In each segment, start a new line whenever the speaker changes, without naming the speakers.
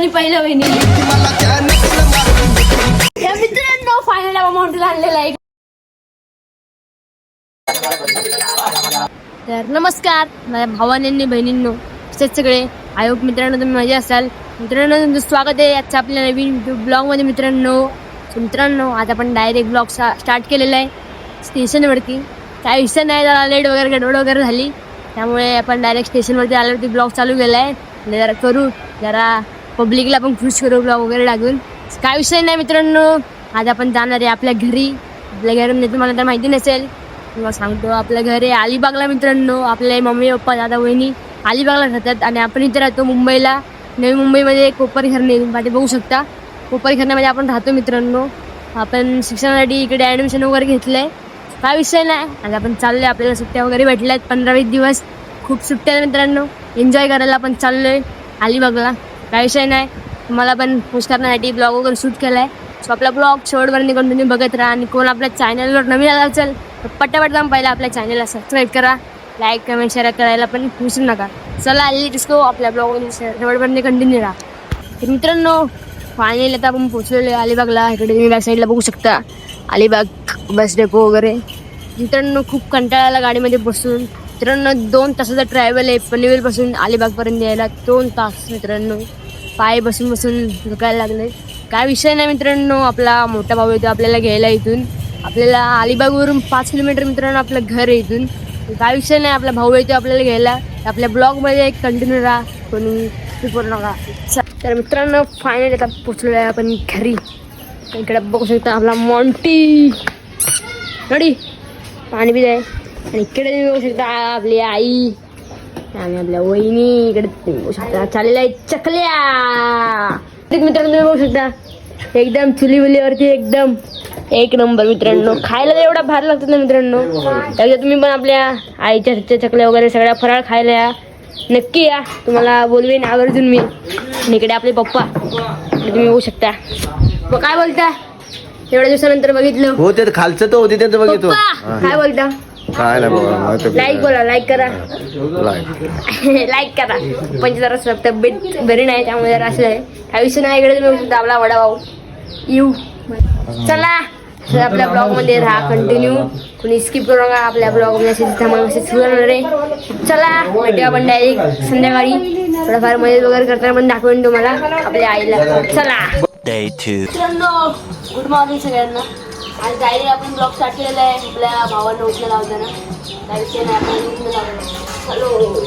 आणि पहिलं वहिनी मित्रांनो फायनल माउंटेन आणलेला आहे. तर नमस्कार माझ्या भावांनी बहिणींनो सगळे आयोग मित्रांनो तुम्ही मजा असाल. मित्रांनो तुमचं स्वागत आहे आजच्या आपल्या नवीन ब्लॉगमध्ये. मित्रांनो आज आपण डायरेक्ट ब्लॉग स्टार्ट केलेला आहे स्टेशनवरती. काय विषय नाही, जरा लेट वगैरे गडबड वगैरे झाली त्यामुळे आपण डायरेक्ट स्टेशनवरती आल्यावरती ब्लॉग चालू केला आहे. जरा करू जरा पब्लिकला पण खुश करू ब्लॉग वगैरे टाकून. काय विषय नाही मित्रांनो, आज आपण जाणार आहे आपल्या घरी. आपल्या घरी तुम्हाला तर माहिती नसेल तुम्हाला सांगतो, आपलं घर आहे अलिबागला मित्रांनो. आपले मम्मी पप्पा दादा वहिनी अलिबागला राहतात आणि आपण इथे राहतो मुंबईला. नवी मुंबईमध्ये कोपरखैरणे पाठी बघू शकता. कोपरखैरण्यामध्ये आपण राहतो मित्रांनो. आपण शिक्षणासाठी इकडे ॲडमिशन वगैरे घेतलं आहे. काय विषय नाही, आज आपण चाललो आहे. आपल्याला सुट्ट्या वगैरे भेटल्या आहेत 15-20 दिवस. खूप सुट्ट्या आहेत मित्रांनो, एन्जॉय करायला आपण चाललो आहे अलिबागला. काय विषय नाही, तुम्हाला पण खुश करण्यासाठी ब्लॉग वगैरे शूट केला आहे. सो आपला ब्लॉग शेवटपर्यंत कंटिन्यू बघत राहा. आणि कोण आपल्या चॅनलवर नवीन आला असेल तर पटापट जाऊन पहिला आपल्या चॅनलला सबस्क्राईब करा, लाईक कमेंट शेअर करायला पण विसरू नका. चला डिस्को आपल्या ब्लॉगमध्ये शेवटपर्यंत कंटिन्यू राहा. तर मित्रांनो फायनली आता आपण पोचलेलो आहे अलिबागला. इकडे तुम्ही बॅक साईडला बघू शकता अलिबाग बस डेपो वगैरे. मित्रांनो खूप कंटाळा आला गाडीमध्ये बसून. मित्रांनो 2 तासाचा ट्रॅव्हल आहे पनवेलपासून अलिबागपर्यंत यायला. 2 तास मित्रांनो, पाय बसून बसून दुखायला लागले. काय विषय नाही मित्रांनो, आपला मोठा भाऊ येतो आपल्याला घ्यायला इथून. आपल्याला अलिबागवरून 5 किलोमीटर मित्रांनो आपलं घर आहे इथून. काय विषय नाही, आपला भाऊ येतो आपल्याला घ्यायला. आपल्या ब्लॉगमध्ये कंटिन्यू राहा, कोणी करू नका. तर मित्रांनो फायनली आता पोचलेलो आहे आपण घरी. इकडे बघू शकता आपला मॉन्टी रेडी पाणी पित आहे. आणि इकडे तुम्ही बघू शकता आपली आई आणि आपल्या वहिनी. इकडे तुम्ही बघू शकता चाललेल्या आहे चकल्या. मित्रांनो तुम्ही बघू शकता एकदम चुलीवलीवरती एकदम एक नंबर मित्रांनो. खायला तर एवढा भारी लागतात ना मित्रांनो. त्याच्यात तुम्ही पण आपल्या आईच्या हातच्या चकल्या वगैरे सगळ्या फराळ खायला या, नक्की या. तुम्हाला बोलवेन आवर्जून मी. आणि इकडे आपले पप्पा तुम्ही बघू शकता. काय बोलता, एवढ्या दिवसानंतर बघितलं
हो ते खालचं तो होती त्यांचं बघितलं.
काय बोलता?
काय नाही बोला,
लाईक बोला, लाईक करा लाईक करा. पण जरा तब्येत बरी नाही त्यामुळे जरा असं आहे. काही विषय नाही. इकडे तुम्ही बघू आपला वडाभाऊ येऊ. चला आपल्या ब्लॉग मध्ये राहा कंटिन्यू, कोणी स्किप करू नका. आपल्या ब्लॉग मध्ये सुधारणार आहे. चला भेटूया आपण डायरेक्ट संध्याकाळी. थोडंफार मदत वगैरे करताना पण दाखवेन तुम्हाला आपल्या आईला. चला मित्रांनो गुड मॉर्निंग सगळ्यांना. आज डायरेक्ट आपण ब्लॉग स्टार्ट केलेला आहे आपल्या भावांना उठलं लावताना. त्या विषय नाही आपण hello.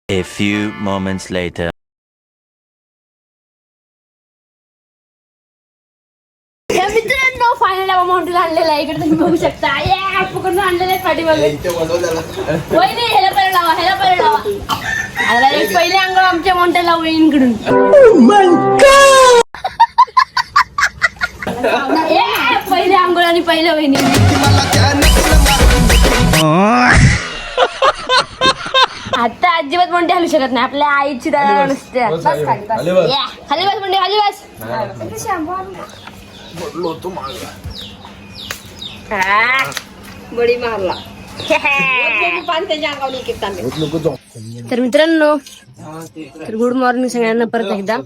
A few moments later.
मित्रांनो फायनल माउंटेन आणलेला आहे. इकडे तुम्ही बघू शकता पकडून आणलेलं आहे पाठीमागे. वहिनी ह्याला पहिलं लावा, ह्याला पहिलं लावा. पहिले अंघोळ आमच्या माउंटेनला वहिनीकडून. पहिले अंघोळ आणि पहिलं वहिनी. आता अजिबात मोंटे हलू शकत नाही, आपल्या आईची दादा नसते. खाली बस मोंटे, खाली बस. बडी मारला. तर मित्रांनो तर गुड मॉर्निंग सगळ्यांना परत एकदा.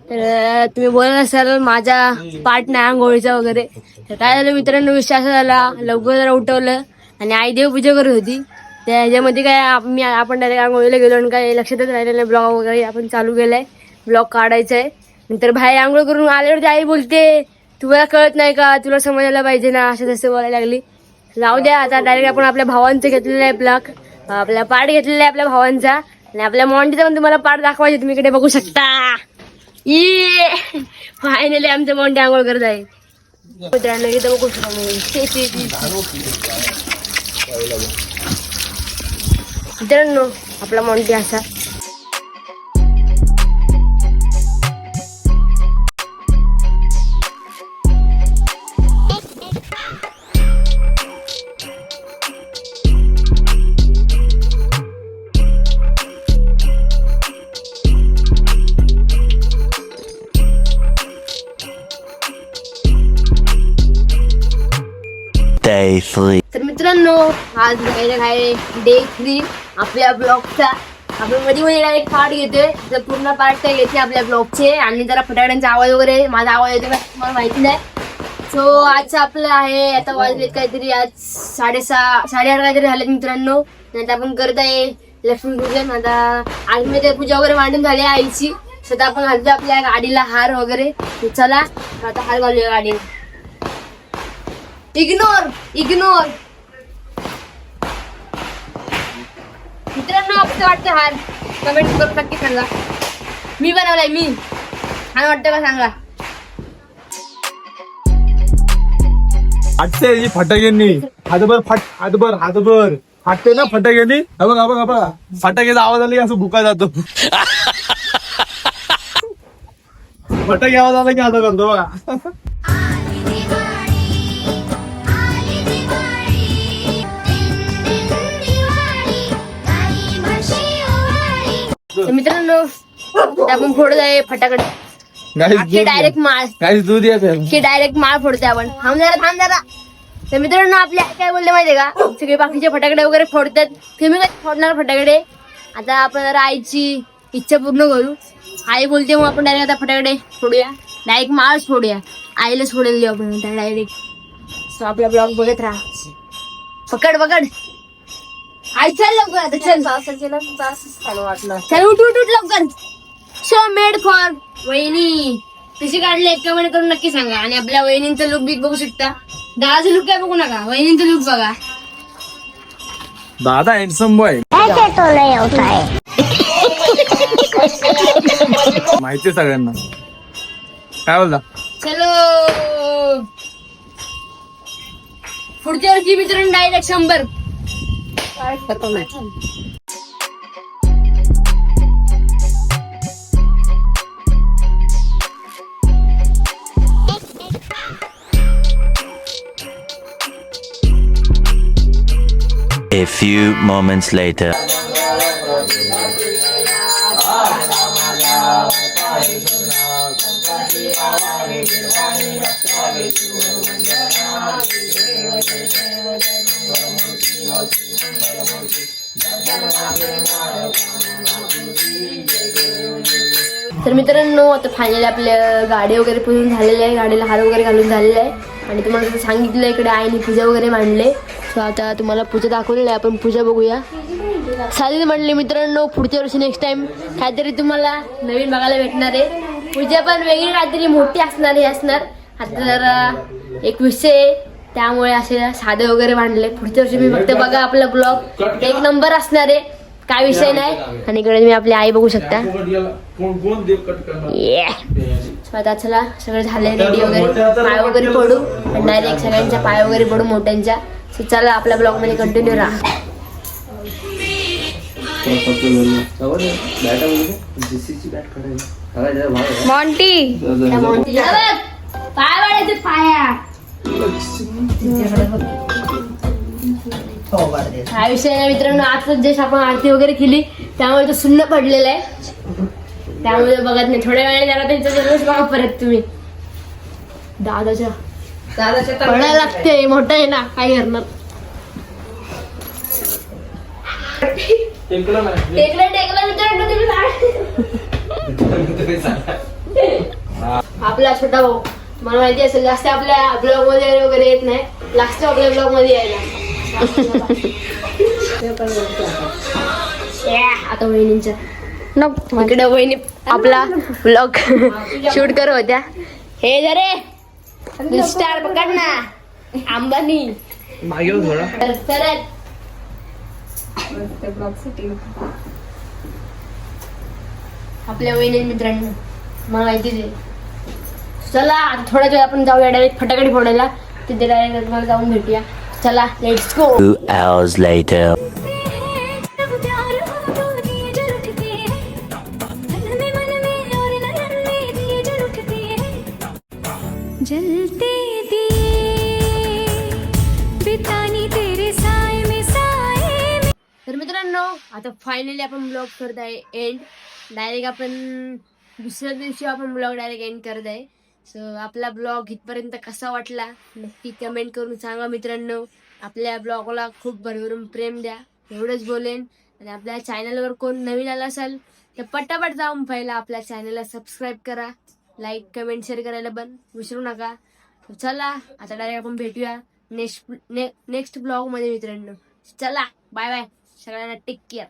तर तुम्ही बोलत असाल माझा पार्ट नाही आंघोळीचा वगैरे. तर काय झालं मित्रांनो, विषय असा झाला लवकर जरा उठवलं आणि आई देवपूजा करत होती. त्या ह्याच्यामध्ये काय आपण डायरेक्ट आंघोळीला गेलो आणि काय लक्षातच राहिलं नाही. ब्लॉग वगैरे आपण चालू केलाय, ब्लॉग काढायचा आहे. नंतर बाहेर आंघोळ करून आल्यावरती आई बोलते तुला कळत नाही का, तुला समजायला पाहिजे ना, असं तसं बोलायला लागली. जाऊ द्या, आता डायरेक्ट आपण आपल्या भावांचं घेतलेलं आहे ब्लॉग. आपला पार्ट घेतलेला आहे आपल्या भावांचा. आणि आपल्या मॉन्टीचा पण तुम्हाला पार्ट दाखवायचे, तुम्ही इकडे बघू शकता. फायनली आमचं मॉन्टी आंघोळ करत आहे मित्रांनो. इथं बघू शकता मित्रांनो आपला मॉन्टी असा.
Day 3.
तर मित्रांनो आज आहे डे 3 आपल्या ब्लॉगचा. आपण मध्ये मध्ये एक पार्ट घेतोय, तर पूर्ण पार्ट काय घेते आपल्या ब्लॉगचे. आणि जरा फटाक्यांचा आवाज वगैरे, माझा आवाज येतो का तुम्हाला माहिती नाही. सो आज आपलं आहे, आता वाजलेत काहीतरी आज 6:30 8:30 काहीतरी झालेत मित्रांनो. नंतर आपण करत आहे लक्ष्मीपूजन. आता आज मी ते पूजा वगैरे मांडून झाली आहे आईची. स्वतः आपण घालतो आपल्या गाडीला हार वगैरे. चला आता हार घालूया गाडीला. इग्नोर मित्रांनो कसं वाटतं हार कमेंट करून नक्की सांगा. मी बनवलाय, मी छान वाटतं का सांगा.
फाटते फटाक्यांनी हातभर फाटते ना फटाक्यांनी. हा बघा फटाक्याचा आवाज आला की असं भुका जातो. फटाके आवाज आला की असं करतो बघा.
तर मित्रांनो आता आपण फोडत आहे फटाकडे डायरेक्ट माळ
दूध
की डायरेक्ट माळ फोडते आपण. थांब जरा. तर मित्रांनो आपल्या आई काय बोलले माहितीये का, सगळे बाकीचे फटाकडे वगैरे फोडतात, तुम्ही काय फोडणार फटाकडे. आता आपण जरा आईची इच्छा पूर्ण करू. आई बोलते मग आपण डायरेक्ट आता फटाकडे फोडूया, डायरेक्ट माळच फोडूया. आईलाच फोडेल देऊ आपण डायरेक्ट. सो आपला ब्लॉग बघत राहा. पकड आई चल लवकर आता चल उठ लवकर. शो मेड फॉर वहिनी कशी काढले एक कमेंट करून नक्की सांगा. आणि आपल्या वहिनींचं लुक बिग बघू शकता. दादाचं लुक काय बघू नका, वहिनींचं लुक बघा.
दादा हँडसम बॉय माहिती सगळ्यांना. काय बोलता
चलो पुढच्या वर्षी मित्रांनो direct 100.
A few moments later.
तर मित्रांनो आता फायनली आपल्या गाडी वगैरे पुजून झालेलं आहे, गाडीला हार वगैरे घालून झालेलं आहे. आणि तुम्हाला जसं सांगितलं इकडे आईने पूजा वगैरे मांडले. सो आता तुम्हाला पूजा दाखवलेली आहे, आपण पूजा बघूया. चालेल म्हणले मित्रांनो, पुढच्या वर्षी नेक्स्ट टाइम काहीतरी तुम्हाला नवीन बघायला भेटणार आहे. पूजा पण वेगळी काहीतरी मोठी असणार आता जरा 21 आहे, त्यामुळे असे साधे वगैरे मांडले. पुढच्या वर्षी मी फक्त बघा आपला ब्लॉग 1 नंबर असणार आहे, काय विषय नाही. आणि इकडे मी आपली आई बघू शकता. आता चला सगळं झालंय रेडी वगैरे, पाय वगैरे पडू आणि डायरेक्ट सगळ्यांच्या पाय वगैरे पडू मोठ्यांच्या. सो चला आपल्या ब्लॉग मध्ये कंटिन्यू राहा. मॉन्टी पाय वाढायचे पाया. हा विषय नाही मित्रांनो, आज जस्ट आपण आरती वगैरे केली त्यामुळे तो सुन्न पडलेला आहे, त्यामुळे बघत नाही. थोड्या वेळाने जरा त्यांचा जरूर बघा परत तुम्ही. दादाच्या पडायला लागते, मोठा आहे ना, काय करणार. टेकला मित्रांनो आपला छोटा भाऊ मला माहिती असेल जास्त आपल्या ब्लॉग मध्ये वगैरे येत नाही, लास्ट आपल्या ब्लॉग मध्ये यायला. आता वहिनींच्या इकडे वहिनी आपला ब्लॉग शूट करत होत्या. हे जरे स्टार पकड ना अंबानी आपल्या वहिनी मित्रांनो मला माहितीच आहे. चला आता थोड्या वेळ आपण जाऊया डायरेक्ट फटाकडे फोडायला, तिथे डायरेक्ट तुम्हाला जाऊन भेटूया. चला लेट्स गो.
2 hours later.
जलते दिए बितानी तेरे साए में साए में.
तर मित्रांनो आता फायनली आपण ब्लॉग करत आहे एंड. डायरेक्ट आपण दुसऱ्या दिवशी आपण ब्लॉग डायरेक्ट एंड करत आहे. सो आपला ब्लॉग इथपर्यंत कसा वाटला नक्की कमेंट करून सांगा मित्रांनो. आपल्या ब्लॉगला खूप भरभरून प्रेम द्या एवढंच बोलेन. आणि आपल्या चॅनलवर कोण नवीन आला असेल तर पटापट जाऊन पहिला आपल्या चॅनलला सबस्क्राईब करा, लाईक कमेंट शेअर करायला पण विसरू नका. तर चला आता डायरेक्ट आपण भेटूया नेक्स्ट ब्लॉग मध्ये मित्रांनो. चला बाय बाय सगळ्यांना, टेक केअर.